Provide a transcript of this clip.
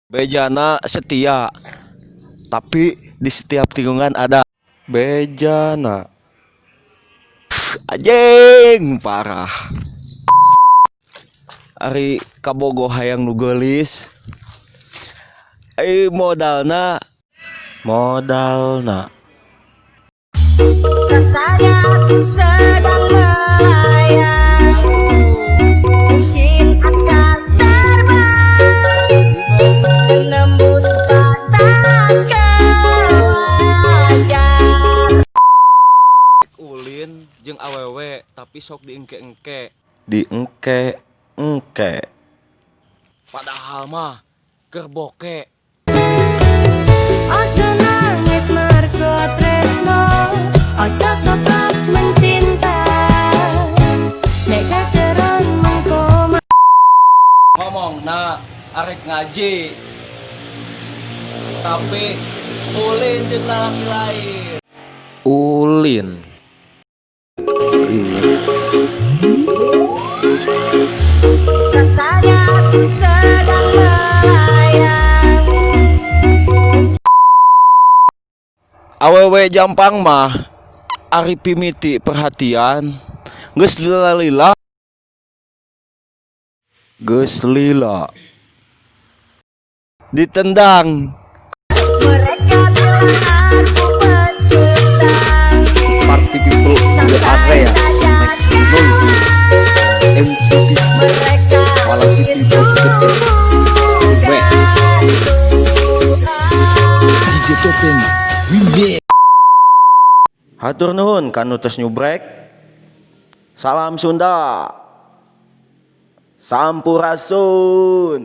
Bejana setia, tapi di setiap tikungan ada bejana. Anjing parah. Ari kabogoh hayang nu geulis. Modalna Rasanya aku sedang melayang, mungkin akan terbang, menembus batas kewajaran. ulin jeung awewe tapi sok diengke-engke. Padahal mah keur boke. Ojo nangis mergo tresno, ojo keplak mencinta, nek kaceron mengko Ngomongna arek ngaji, tapi ulin jeung lalaki lain. Ulin. rasanya aku sedang melayang. Awewe Jampang mah ari pimiti perhatian geus lila ditendang. Mereka bilang aku pecundang, Party people in the area make some noise. MCPC mereka Malang City Boxer DJ Topeng Wimbe. Hatur nuhun kanu tos nyubrek. Salam Sunda. Sampurasun.